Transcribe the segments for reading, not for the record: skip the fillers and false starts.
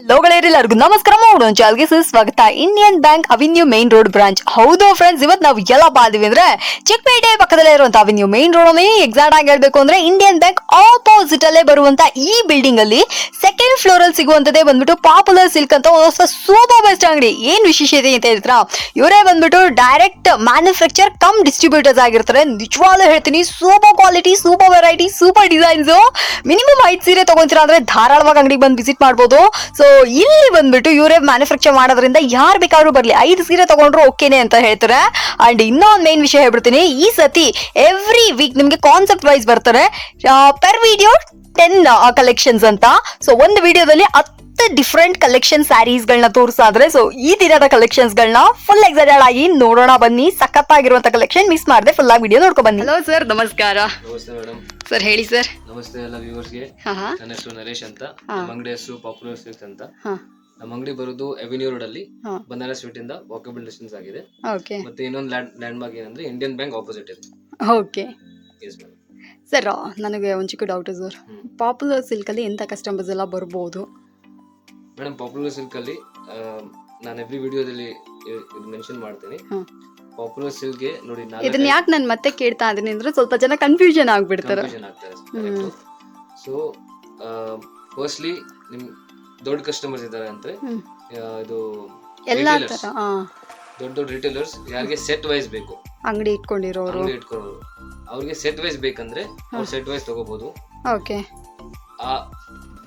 ಎಲ್ಲರಿಗೂ ನಮಸ್ಕಾರ ಚಾಲ್ಗೆ ಸ್ವಾಗತ. Indian bank avenue main road branch. ಹೌದು ಫ್ರೆಂಡ್ಸ್, ಇವತ್ತು ನಾವು ಎಲ್ಲ ಬಾದಿವಿ ಅಂದ್ರೆ ಚಿಕ್ಕಪೇಟೆ ಪಕ್ಕದಲ್ಲೇ ಇರುವಂತ ಅವೆನ್ಯೂ ಮೇನ್ ರೋಡ್ ಅಲ್ಲಿ ಎಕ್ಸಾಕ್ಟ್ ಆಗಿ ಹೇಳ್ಬೇಕು ಅಂದ್ರೆ ಇಂಡಿಯನ್ ಬ್ಯಾಂಕ್ ಆಪೋಸಿಟ್ ಅಲ್ಲೇ ಬರುವಂತ ಈ ಬಿಲ್ಡಿಂಗ್ ಅಲ್ಲಿ ಸೆಕೆಂಡ್ ಫ್ಲೋರ್ ಅಲ್ಲಿ ಸಿಗುವಂತದೇ ಬಂದ್ಬಿಟ್ಟು ಪಾಪ್ಯುಲರ್ ಸಿಲ್ಕ್ ಅಂತ ಹೊಸ ಸೂಪರ್ ಬೆಸ್ಟ್ ಅಂಗಡಿ. ಏನ್ ವಿಶೇಷತೆ ಅಂತ ಹೇಳ್ತೀರಾ, ಇವರೇ ಬಂದ್ಬಿಟ್ಟು ಡೈರೆಕ್ಟ್ ಮ್ಯಾನುಫ್ಯಾಕ್ಚರ್ ಕಮ್ ಡಿಸ್ಟ್ರಿಬ್ಯೂಟರ್ಸ್ ಆಗಿರ್ತಾರೆ. ನಿಜವಾಗ್ಲೂ ಹೇಳ್ತೀನಿ, super quality, super variety, super designs. Minimum 5 ಸೀರೆ ತಗೊಂತೀರಾ ಅಂದ್ರೆ ಧಾರಾಳವಾಗಿ ಅಂಗಡಿಗೆ ಬಂದು ವಿಸಿಟ್ ಮಾಡಬಹುದು. ಸೊ ಇಲ್ಲಿ ಬಂದ್ಬಿಟ್ಟು ಇವರೇ ಮ್ಯಾನುಫ್ಯಾಕ್ಚರ್ ಮಾಡೋದ್ರಿಂದ ಯಾರು ಬೇಕಾದ್ರೂ ಬರ್ಲಿ, 5 ಸೀರೆ ತಗೊಂಡ್ರು ಓಕೆನೆ ಅಂತ ಹೇಳ್ತಾರೆ. ಅಂಡ್ ಇನ್ನೊಂದು ಮೇನ್ ವಿಷಯ ಹೇಳ್ಬಿಡ್ತೀನಿ, ಈ ಸತಿ ಎವ್ರಿ ವೀಕ್ ನಿಮ್ಗೆ ಕಾನ್ಸೆಪ್ಟ್ ವೈಸ್ ಬರ್ತಾರೆ. ಪರ್ ವಿಡಿಯೋ 10 ಕಲೆಕ್ಷನ್ಸ್ ಅಂತ. ಸೊ ಒಂದು ವಿಡಿಯೋದಲ್ಲಿ 10 ಡಿಫ್ರೆಂಟ್ ಕಲೆಕ್ಷನ್ ಸ್ಯಾರೀಸ್ ಗಳನ್ನ ತೋರಿಸಾದ್ರೆ, ಸೊ ಈ ದಿನದ ಕಲೆಕ್ಷನ್ಸ್ ಗಳನ್ನ ಫುಲ್ ಎಕ್ಸೈಟೆಡ್ ಆಗಿ ನೋಡೋಣ ಬನ್ನಿ. ಸಖತ್ತಾಗಿರುವಂತ ಕಲೆಕ್ಷನ್ ಮಿಸ್ ಮಾಡದೆ ಫುಲ್ ಆಗಿ ವಿಡಿಯೋ ನೋಡ್ಕೊ ಬನ್ನಿ. ಹಲೋ ಸರ್, ನಮಸ್ಕಾರ. ನಮಸ್ತೆ ಮೇಡಮ್. ಸರ್ ಹೇಳಿ ಸರ್. ನಮಸ್ತೆ ಎಲ್ಲ ವ್ಯೂವರ್ಸ್ಗೆ. ನನ್ನ ಹೆಸರು ನರೇಶ್ ಅಂತ. ನಮ್ಮ ಅಂಗಡಿ ಹೆಸರು ಪಾಪ್ಯುಲರ್ ಸಿಲ್ಕ್ ಅಂತ. ನಮ್ಮ ಅಂಗಡಿ ಬರೋದು ಅವೆನ್ಯೂ ರೋಡ್ ಅಲ್ಲಿ ಬನಾರಸ್ ಸ್ಟ್ರೀಟ್ ಇಂದ ವಾಕಬಲ್ ಡಿಸ್ಟೆನ್ಸ್ ಆಗಿದೆ. ಮತ್ತೆ ಇನ್ನೊಂದು ಲ್ಯಾಂಡ್ ಮಾರ್ಕ್ ಏನಂದ್ರೆ ಇಂಡಿಯನ್ ಬ್ಯಾಂಕ್ ಆಪೋಸಿಟ್ ಇದೆ. ಓಕೆ ಸರ್, ನನಗೆ ಒಂದು ಚಿಕ್ಕ ಡೌಟ್ ಸರ್. ಪಾಪ್ಯುಲರ್ ಸಿಲ್ಕ್ ಅಲ್ಲಿ ಎಂತ ಕಸ್ಟಮರ್ಸ್ ಎಲ್ಲ ಬರ್ಬೋದು ಮೇಡಮ್? ಪಾಪ್ಯುಲರ್ ಸಿಲ್ಕ್ ಅಲ್ಲಿ ನಾನು ಎವ್ರಿ ವಿಡಿಯೋದಲ್ಲಿ ಮೆನ್ಷನ್ ಮಾಡ್ತೀನಿ. ಪಾಪ್ಯುಲರ್ ಸಿಲ್ಕ್ ಗೆ ನೋಡಿ, ಇದನ್ನ ಯಾಕೆ ನಾನು ಮತ್ತೆ ಕೇಳ್ತಾ ಇದೀನಿ ಅಂದ್ರೆ ಸ್ವಲ್ಪ ಜನ ಕನ್ಫ್ಯೂಷನ್ ಆಗ್ಬಿಡ್ತಾರೆ. ಸೊ ಫಸ್ಟ್ಲಿ ನಿಮ್ ದೊಡ್ಡ ಕಸ್ಟಮರ್ಸ್ ಇದ್ದಾರೆ ಅಂದ್ರೆ ಇದು ಎಲ್ಲಾ ತರ ದೊಡ್ಡ ರಿಟೇಲರ್ಸ್ ಯಾರಿಗೆ ಸೆಟ್ ವೈಸ್ ಬೇಕು, ಅಂಗಡಿ ಇಟ್ಕೊಂಡಿರೋರು ಅವ್ರಿಗೆ ಸೆಟ್ ವೈಸ್ ಬೇಕಂದ್ರೆ ಅವ್ರು ಸೆಟ್ ವೈಸ್ ತಗೋಬಹುದು. ಓಕೆ, ಆ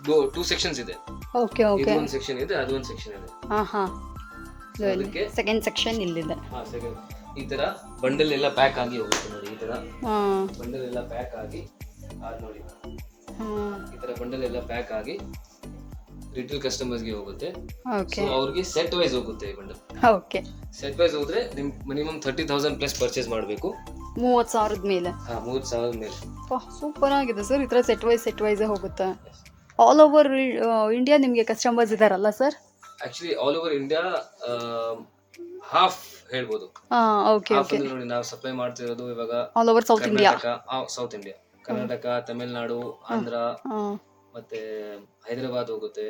2 ಸೆಕ್ಷನ್ಸ್ ಇದೆ. ಓಕೆ ಓಕೆ, ಇದು ಒಂದು ಸೆಕ್ಷನ್ ಇದೆ, ಅದು ಒಂದು ಸೆಕ್ಷನ್ ಇದೆ. ಅದಕ್ಕೆ ಸೆಕೆಂಡ್ ಸೆಕ್ಷನ್ ಇಲ್ಲಿದೆ. ಈ ತರ ಬಂಡಲ್ ಎಲ್ಲ ಪ್ಯಾಕ್ ಆಗಿ ಹೋಗುತ್ತೆ ನೋಡಿ. ಈ ತರ ಬಂಡಲ್ ಎಲ್ಲ ಪ್ಯಾಕ್ ಆಗಿ ನೋಡಿ, ಈ ತರ ಬಂಡಲ್ ಎಲ್ಲ ಪ್ಯಾಕ್ ಆಗಿ ರಿಟೇಲ್ ಕಸ್ಟಮರ್ಸ್ ಗೆ ಹೋಗುತ್ತೆ. ಸೊ ಅವ್ರಿಗೆ ಸೆಟ್ ವೈಸ್ ಹೋಗುತ್ತೆ ಈ ಬಂಡಲ್. ಓಕೆ, ಸೆಟ್ ವೈಸ್ ಹೋದ್ರೆ ನಿಮ್ ಮಿನಿಮಮ್ 30,000 ಪ್ಲಸ್ ಪರ್ಚೇಸ್ ಮಾಡಬೇಕು. 30,000 ಮೇಲೆ. 30,000 ಮೇಲೆ. ಸೂಪರ್ ಆಗಿದೆ ಸರ್. ಈ ತರ ಸೆಟ್ ವೈಸ್ ಹೋಗುತ್ತೆ. ಆಲ್ ಓವರ್ ಇಂಡಿಯಾ ನಿಮಗೆ ಕಸ್ಟಮರ್ಸ್ ಇದಾರಲ್ಲ sir? Actually all over India half ಹೇಳ್ಬೋದು. ಓಕೆ ಓಕೆ, ನೋಡಿ ನಾವು ಸಪ್ಲೈ ಮಾಡ್ತಿರೋದು ಇವಾಗ all over south India. South India, Karnataka, Tamil Nadu, Andhra, ಮತ್ತೆ ಹೈದರಾಬಾದ್ ಹೋಗುತ್ತೆ,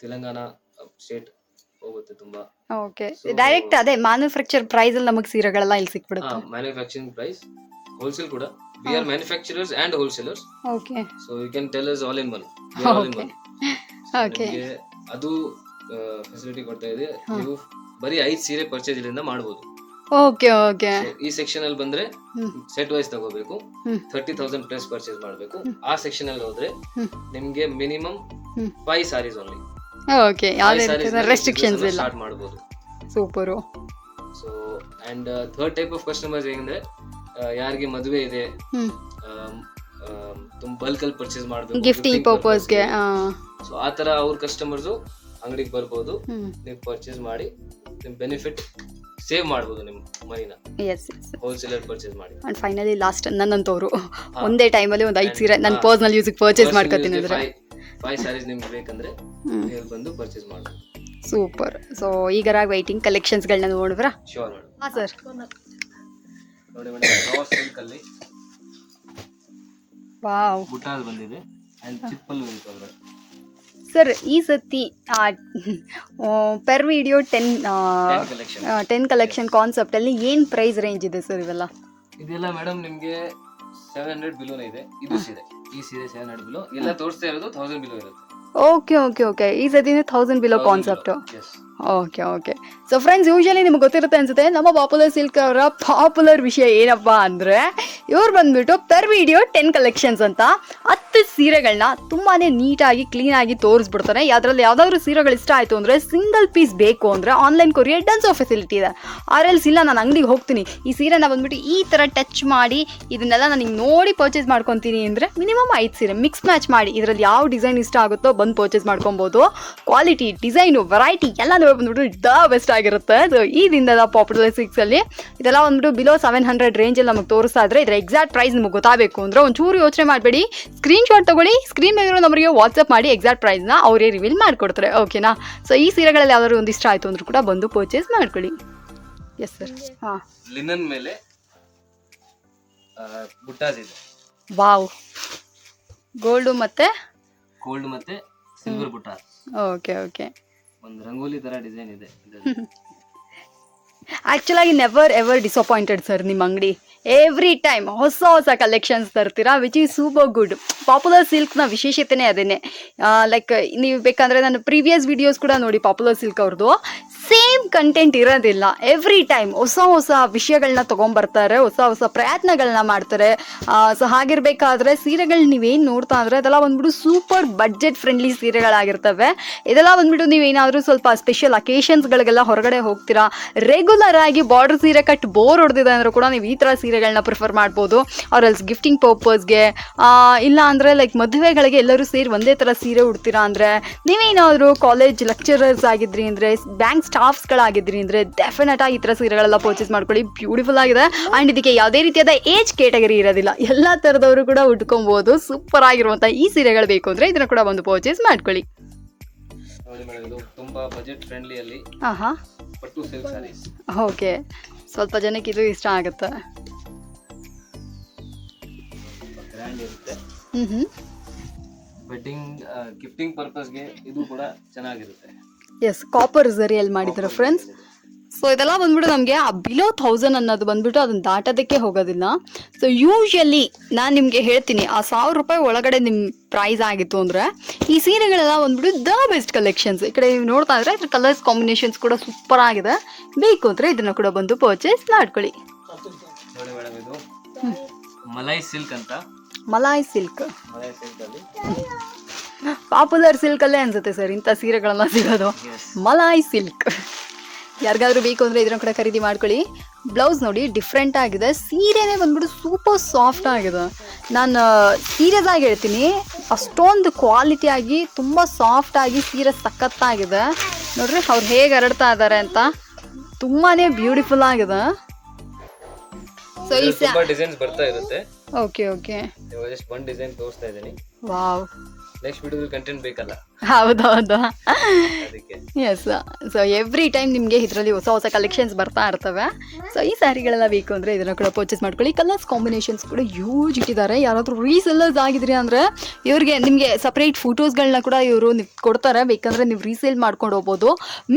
ತೆಲಂಗಾಣ ಸ್ಟೇಟ್ ಹೋಗುತ್ತೆ ತುಂಬಾ. ಓಕೆ, ಡೈರೆಕ್ಟ್ ಅದೇ ಮ್ಯಾನುಫ್ಯಾಕ್ಚರ್ ಪ್ರೈಸ್ ಅಲ್ಲಿ ನಮಗೆ ಸೀರೆಗಳೆಲ್ಲ ಇಲ್ಲಿ ಸಿಕ್ಬಿಡುತ್ತೆ. ಮ್ಯಾನುಫ್ಯಾಕ್ಚರಿಂಗ್ ಪ್ರೈಸ್, ಹೋಲ್ಸೇಲ್ ಕೂಡ. We are manufacturers and wholesalers. Okay. So you can tell us all in one. We are all in one. Okay. ಅದು ಫೆಸಿಲಿಟಿ ಕೊಡ್ತಾ ಇದೆ. ನೀವು ಬರೀ 5 ಸೀರೆ ಪರ್ಚೇಸ್ ಇಲ್ಲಿಂದ ಮಾಡಬಹುದು. Okay okay. ಈ ಸೆಕ್ಷನ್ ಅಲ್ಲಿ ಬಂದ್ರೆ ಸೆಟ್ ವೈಸ್ ತಗೋಬೇಕು, 30,000 ಪ್ಲಸ್ ಪರ್ಚೇಸ್ ಮಾಡಬೇಕು. ಆ ಸೆಕ್ಷನ್ ಅಲ್ಲಿ ಹೋದ್ರೆ ನಿಮ್ಗೆ ಮಿನಿಮಮ್ 5 ಸಾರೀಸ್ ಓನ್ಲಿ. ಓಕೆ, ಯಾವುದೇ ರೀತಿಯ ರೆಸ್ಟ್ರಿಕ್ಷನ್ಸ್ ಇಲ್ಲ, ಸ್ಟಾರ್ಟ್ ಮಾಡಬಹುದು. Super. So and third type of customers ಏನಂದ್ರೆ ಯಾರಿಗೆ ಮದುವೆ ಇದೆ, ತುಂಬ ಬಲ್ಕ್ ಅಲ್ಲಿ ಪರ್ಚೇಸ್ ಮಾಡಬೇಕು, ಗಿಫ್ಟಿಂಗ್ ಪರ್ಪಸ್ ಗೆ. ಸೊ ಆ ತರ ಅವ್ರ ಕಸ್ಟಮರ್ಸ್ ಅಂಗಡಿಗೆ ಬರ್ಬೋದು. ನೀವು ಪರ್ಚೇಸ್ ಮಾಡಿ ನಿಮ್ ಬೆನಿಫಿಟ್ ಸೇವ್ ಮಾಡಬಹುದು, ನಿಮ್ ಮನಿನ. ಎಸ್ ಎಸ್, ಹೋಲ್ಸೇಲರ್ ಪರ್ಚೇಸ್ ಮಾಡಿ. ಅಂಡ್ ಫೈನಲಿ ಲಾಸ್ಟ್ ನನ್ನಂತವರು ಒಂದೇ ಟೈಮ್ ಅಲ್ಲಿ ಒಂದು 5 ಸೀರೆ ನನ್ನ ಪರ್ಸನಲ್ ಯೂಸ್ ಪರ್ಚೇಸ್ ಮಾಡ್ಕೊತೀನಿ ಅಂದ್ರೆ 5 ಸ್ಯಾರೀಸ್ ನಿಮ್ಗೆ ಬೇಕಂದ್ರೆ ನೀವು ಬಂದು ಪರ್ಚೇಸ್ ಮಾಡಬಹುದು. ಸೂಪರ್. ಸೊ ಈಗರಾಗ ವೈಟಿಂಗ್ ಕಲೆಕ್ಷನ್ಸ್ ಗಳನ್ನ ನೋಡಿದ್ರಾ? Sure madam. ಹಾ ಸರ್, ನೋಡಿ ಮೇಡಮ್, ರಾ ಸಿಲ್ಕ್ ಅಲ್ಲಿ ವಾವ್ ಬುಟಾಸ್ ಬಂದಿದೆ ಅಂಡ್ ಚಿಪ್ಪಲ್ ಬಂದಿದೆ ಸರ್. ಈ ಸತಿ ಪರ್ ವಿಡಿಯೋ 10 ಕಲೆಕ್ಷನ್ ಕಾನ್ಸೆಪ್ಟ್ ಅಲ್ಲಿ ಏನ್ ಪ್ರೈಸ್ ರೇಂಜ್ ಇದೆ ಸರ್ ಇವೆಲ್ಲ? ಇದೆಲ್ಲ ಮೇಡಮ್ ನಿಮ್ಗೆ 700 ಬಿಲೋನೇ ಇದೆ. ಇದು ಸೀರೆ, ಈ ಸೀರೆ 700 ಬಿಲೋ. ಎಲ್ಲ ತೋರಿಸ್ತಾ ಇರೋದು 1000 ಬಿಲೋ ಇರುತ್ತೆ. ಓಕೆ ಓಕೆ ಓಕೆ, ಈ ಸತಿ 1000 below concept. Okay okay. So friends, usually ನಿಮ್ಗೆ ಗೊತ್ತಿರುತ್ತೆ ಅನ್ಸುತ್ತೆ, ನಮ್ಮ ಪಾಪ್ಯುಲರ್ ಸಿಲ್ಕ್ ಅವರ ಪಾಪ್ಯುಲರ್ ವಿಷಯ ಏನಪ್ಪಾ ಅಂದ್ರೆ ಇವ್ರು ಬಂದ್ಬಿಟ್ಟು ಪರ್ ವಿಡಿಯೋ 10 ಕಲೆಕ್ಷನ್ಸ್ ಅಂತ 10 ಸೀರೆಗಳನ್ನ ತುಂಬಾನೇ ನೀಟಾಗಿ ಕ್ಲೀನ್ ಆಗಿ ತೋರಿಸ್ಬಿಡ್ತಾರೆ. ಅದ್ರಲ್ಲಿ ಯಾವ್ದಾದ್ರು ಸೀರೆಗಳು ಇಷ್ಟ ಆಯ್ತು ಅಂದ್ರೆ ಸಿಂಗಲ್ ಪೀಸ್ ಬೇಕು ಅಂದ್ರೆ ಆನ್ಲೈನ್ ಕೊರಿಯರ್ ಡನ್ಸೋ ಫೆಸಿಲಿಟಿ ಇದೆ. ಆರ್ಎಲ್ಸ್ ಇಲ್ಲ, ನಾನು ಅಂಗಡಿಗೆ ಹೋಗ್ತೀನಿ, ಈ ಸೀರೆನ ಬಂದ್ಬಿಟ್ಟು ಈ ತರ ಟಚ್ ಮಾಡಿ ಇದನ್ನೆಲ್ಲ ನನಗೆ ನೋಡಿ ಪರ್ಚೇಸ್ ಮಾಡ್ಕೊತೀನಿ ಅಂದ್ರೆ ಮಿನಿಮಮ್ 5 ಸೀರೆ ಮಿಕ್ಸ್ ಮ್ಯಾಚ್ ಮಾಡಿ ಇದರಲ್ಲಿ ಯಾವ ಡಿಸೈನ್ ಇಷ್ಟ ಆಗುತ್ತೋ ಬಂದು ಪರ್ಚೇಸ್ ಮಾಡ್ಕೊಬಹುದು. ಕ್ವಾಲಿಟಿ, ಡಿಸೈನು, ವೆರೈಟಿ ಎಲ್ಲ ಬಂದ್ಬಿಟ್ಟು ದ ಬೆಸ್ಟ್ ಆಗಿರುತ್ತೆ. ಸೊ ಈ ದಿನದ ಪಾಪ್ಯುಲರ್ ಸಿಲ್ಕ್ಸ್ ಅಲ್ಲಿ ಇದೆಲ್ಲ ಬಂದ್ಬಿಟ್ಟು ಬಿಲೋ 700 ರೇಂಜ್ ಅಲ್ಲಿ ನಮಗೆ ತೋರಿಸ್ತಾ ಇದ್ರೆ ಇದ್ರ ಎಕ್ಸಾಕ್ಟ್ ಪ್ರೈಸ್ ನಿಮಗೆ ಗೊತ್ತಾಗಬೇಕು ಅಂದ್ರೆ ಒಂಚೂರು ಯೋಚನೆ ಮಾಡಬೇಡಿ, ಸ್ಕ್ರೀನ್ ಶಾಟ್ ತಗೊಳ್ಳಿ, ಸ್ಕ್ರೀನ್ ಮೇಲಿರೋ ನಮಗೆ ವಾಟ್ಸ್ಆಪ್ ಮಾಡಿ ಎಕ್ಸಾಕ್ಟ್ ಪ್ರೈಸ್ನ ಅವರೇ ರಿವೀಲ್ ಮಾಡಿಕೊಡ್ತಾರೆ. ಓಕೆನಾ? ಸೊ ಈ ಸೀರೆಗಳಲ್ಲಿ ಯಾವ್ದಾದ್ರು ಒಂದು ಇಷ್ಟ ಆಯ್ತು ಅಂದ್ರೂ ಕೂಡ ಬಂದು ಪರ್ಚೇಸ್ ಮಾಡ್ಕೊಳ್ಳಿ. Yes sir. ಹಾ, ಲಿನನ್ ಮೇಲೆ ಬುಟ್ಟಾಸ್ ಇದೆ. ವಾವ್, ಗೋಲ್ಡ್ ಮತ್ತೆ ಸಿಲ್ವರ್ ಬುಟ್ಟ, ಓಕೆ ಓಕೆ. ಒಂದು ರಂಗೋಲಿ ತರ ಡಿಸೈನ್ ಇದೆ. ಆ್ಯಕ್ಚುಲಾಗಿ ನೆವರ್ ಎವರ್ ಡಿಸಪಾಯಿಂಟೆಡ್ ಸರ್ ನಿಮ್ಮ ಅಂಗಡಿ. ಎವ್ರಿ ಟೈಮ್ ಹೊಸ ಹೊಸ ಕಲೆಕ್ಷನ್ಸ್ ತರ್ತೀರಾ, which is super good. Popular ಸಿಲ್ಕ್ನ ವಿಶೇಷತೆನೇ ಅದೇನೆ. ಲೈಕ್ ನೀವು ಬೇಕಂದರೆ ನಾನು ಪ್ರೀವಿಯಸ್ ವಿಡಿಯೋಸ್ ಕೂಡ ನೋಡಿ ಪಾಪ್ಯುಲರ್ ಸಿಲ್ಕ್ ಅವ್ರದ್ದು. ಸೇಮ್ ಕಂಟೆಂಟ್ ಇರೋದಿಲ್ಲ. ಎವ್ರಿ ಟೈಮ್ ಹೊಸ ಹೊಸ ವಿಷಯಗಳನ್ನ ತೊಗೊಂಬರ್ತಾರೆ, ಹೊಸ ಹೊಸ ಪ್ರಯತ್ನಗಳನ್ನ ಮಾಡ್ತಾರೆ. ಸೊ ಹಾಗಿರ್ಬೇಕಾದ್ರೆ ಸೀರೆಗಳು ನೀವೇನು ನೋಡ್ತಾ ಅಂದರೆ ಅದೆಲ್ಲ ಬಂದ್ಬಿಟ್ಟು ಸೂಪರ್ ಬಡ್ಜೆಟ್ ಫ್ರೆಂಡ್ಲಿ ಸೀರೆಗಳಾಗಿರ್ತವೆ. ಇದೆಲ್ಲ ಬಂದ್ಬಿಟ್ಟು ನೀವೇನಾದರೂ ಸ್ವಲ್ಪ ಸ್ಪೆಷಲ್ ಅಕೇಶನ್ಸ್ಗಳಿಗೆಲ್ಲ ಹೊರಗಡೆ ಹೋಗ್ತೀರಾ, ರೆಗ್ಯುಲರ್ ಆಗಿ ಬಾರ್ಡರ್ ಸೀರೆ ಕಟ್ ಬೋರ್ ಹೊಡೆದಿದೆ ಅಂದರೂ ಕೂಡ ನೀವು ಈ ಥರ ಸೀರೆಗಳನ್ನ ಪ್ರಿಫರ್ ಮಾಡ್ಬೋದು. ಅವ್ರ ಎಲ್ಸ್ ಗಿಫ್ಟಿಂಗ್ ಪರ್ಪಸ್ಗೆ, ಇಲ್ಲ ಅಂದರೆ ಲೈಕ್ ಮದುವೆಗಳಿಗೆ ಎಲ್ಲರೂ ಸೇರಿ ಒಂದೇ ಥರ ಸೀರೆ ಉಡ್ತೀರಾ ಅಂದರೆ, ನೀವೇನಾದರೂ ಕಾಲೇಜ್ ಲೆಕ್ಚರರ್ಸ್ ಆಗಿದ್ರಿ ಅಂದರೆ, ಬ್ಯಾಂಕ್ ಸ್ಟಾಫ್ಸ್ಗಳಾಗಿದ್ರಿ ಅಂದರೆ ಡೆಫಿನೆಟ್ ಆಗಿ ಈ ಥರ ಸೀರೆಗಳೆಲ್ಲ ಪರ್ಚೇಸ್ ಮಾಡ್ಕೊಳ್ಳಿ. ಬ್ಯೂಟಿಫುಲ್ ಆಗಿದೆ. ಆ್ಯಂಡ್ ಇದಕ್ಕೆ ಯಾವುದೇ ರೀತಿಯಾದ ಏಜ್ ಕೇಟಗರಿ ಇರೋದಿಲ್ಲ, ಎಲ್ಲ ಥರದವರು ಕೂಡ ಉಟ್ಕೊಬೋದು. ಸೂಪರ್ ಆಗಿರುವಂಥ ಈ ಸೀರೆಗಳು ಬೇಕು ಅಂದರೆ ಇದನ್ನು ಕೂಡ ಒಂದು ಪರ್ಚೇಸ್ ಮಾಡ್ಕೊಳ್ಳಿ. ನೋಡಿ ಮೇಡಮ್, ಇದು ತುಂಬಾ ಬಜೆಟ್ ಫ್ರೆಂಡ್ಲಿ ಅಲ್ಲಿ ಹಾಂ ಪಟ್ಟು ಸಿಲ್ಕ್ ಸ್ಯಾರೀಸ್. ಓಕೆ, ಸ್ವಲ್ಪ ಜನಕ್ಕೆ ಇದು ಇಷ್ಟ ಆಗುತ್ತೆ. ಗ್ರ್ಯಾಂಡ್ ಇರುತ್ತೆ. ಹ್ಞೂ ವೆಡ್ಡಿಂಗ್ ಗಿಫ್ಟಿಂಗ್ ಪರ್ಪಸ್ಗೆ ಇದು ಕೂಡ ಚೆನ್ನಾಗಿರುತ್ತೆ. ಎಸ್, ಕಾಪರ್ ಝರಿಯಲ್ಲಿ ಮಾಡಿದ್ದಾರೆ ಫ್ರೆಂಡ್ಸ್. ಸೊ ಇದೆಲ್ಲ ಬಂದ್ಬಿಟ್ಟು ನಮಗೆ ಆ ಬಿಲೋ 1000 ಅನ್ನೋದು ಬಂದ್ಬಿಟ್ಟು ಅದನ್ನು ದಾಟೋದಕ್ಕೆ ಹೋಗೋದಿಲ್ಲ. ಸೊ ಯೂಶಲಿ ನಾನು ನಿಮಗೆ ಹೇಳ್ತೀನಿ, ಆ 1000 ರೂಪಾಯಿ ಒಳಗಡೆ ನಿಮ್ಮ ಪ್ರೈಸ್ ಆಗಿತ್ತು ಅಂದರೆ ಈ ಸೀರೆಗಳೆಲ್ಲ ಬಂದ್ಬಿಟ್ಟು ದ ಬೆಸ್ಟ್ ಕಲೆಕ್ಷನ್ಸ್. ಈ ಕಡೆ ನೀವು ನೋಡ್ತಾ ಇದ್ರೆ ಇದ್ರ ಕಲರ್ಸ್ ಕಾಂಬಿನೇಷನ್ಸ್ ಕೂಡ ಸೂಪರ್ ಆಗಿದೆ. ಬೇಕು ಅಂದರೆ ಇದನ್ನು ಕೂಡ ಬಂದು ಪರ್ಚೇಸ್ ಮಾಡ್ಕೊಳ್ಳಿ. ನೋಡಿ ಮೇಡಮ್, ಇದು ಮಲೈ ಸಿಲ್ಕ್ ಅಂತ. ಮಲಾಯ್ ಸಿಲ್ಕ್, ಮಲೈ ಸಿಲ್ಕ್ ಅಲ್ಲಿ ಪಾಪ್ಯುಲರ್ ಸಿಲ್ಕಲ್ಲೇ ಅನ್ಸುತ್ತೆ ಸರ್ ಇಂಥ ಸೀರೆಗಳೆಲ್ಲ ಸಿಗೋದು. ಮಲಾಯ್ ಸಿಲ್ಕ್ ಯಾರಿಗಾದ್ರೂ ಬೇಕು ಅಂದರೆ ಇದನ್ನ ಕೂಡ ಖರೀದಿ ಮಾಡ್ಕೊಳ್ಳಿ. ಬ್ಲೌಸ್ ನೋಡಿ ಡಿಫ್ರೆಂಟ್ ಆಗಿದೆ, ಸೀರೆನೇ ಬಂದ್ಬಿಟ್ಟು ಸೂಪರ್ ಸಾಫ್ಟ್ ಆಗಿದೆ. ನಾನು ಸೀರಿಯಸ್ ಆಗಿ ಹೇಳ್ತೀನಿ, ಅಷ್ಟೊಂದು ಕ್ವಾಲಿಟಿ ಆಗಿ ತುಂಬ ಸಾಫ್ಟ್ ಆಗಿ ಸೀರೆ ಸಖತ್ತಾಗಿದೆ. ನೋಡ್ರಿ ಅವ್ರು ಹೇಗೆ ಹರಡ್ತಾ ಇದ್ದಾರೆ ಅಂತ, ತುಂಬಾ ಬ್ಯೂಟಿಫುಲ್ ಆಗಿದೆ. ಸೊ ಈ ತುಂಬಾ ಡಿಸೈನ್ಸ್ ಬರ್ತಾ ಇರುತ್ತೆ. ಓಕೆ ಓಕೆ, ಇವಾಗ ಜಸ್ಟ್ ಒಂದು ಡಿಸೈನ್ ತೋರಿಸ್ತಾ ಇದ್ದೀನಿ. ವಾವ್, ನೆಕ್ಸ್ಟ್ ವಿಡಿಯೋದಲ್ಲಿ ಕಂಟೆಂಟ್ ಬೇಕಲ್ಲ, ಹೌದೌದು. ಅದಕ್ಕೆ. ಎಸ್, ಸೊ ಎವ್ರಿ ಟೈಮ್ ನಿಮಗೆ ಇದರಲ್ಲಿ ಹೊಸ ಹೊಸ ಕಲೆಕ್ಷನ್ಸ್ ಬರ್ತಾ ಇರ್ತವೆ. ಸೊ ಈ ಸ್ಯಾರಿಗಳೆಲ್ಲ ಬೇಕು ಅಂದರೆ ಇದನ್ನು ಕೂಡ ಪರ್ಚೇಸ್ ಮಾಡ್ಕೊಳ್ಳಿ. ಕಲರ್ಸ್ ಕಾಂಬಿನೇಷನ್ಸ್ ಕೂಡ ಯೂಜ್ ಇಟ್ಟಿದ್ದಾರೆ. ಯಾರಾದರೂ ರೀಸೆಲ್ಲರ್ಸ್ ಆಗಿದ್ರಿ ಅಂದರೆ ಇವ್ರಿಗೆ ನಿಮಗೆ ಸಪ್ರೇಟ್ ಫೋಟೋಸ್ಗಳನ್ನ ಕೂಡ ಇವರು ನೀವು ಕೊಡ್ತಾರೆ. ಬೇಕಂದರೆ ನೀವು ರೀಸೇಲ್ ಮಾಡ್ಕೊಂಡು ಹೋಗ್ಬೋದು.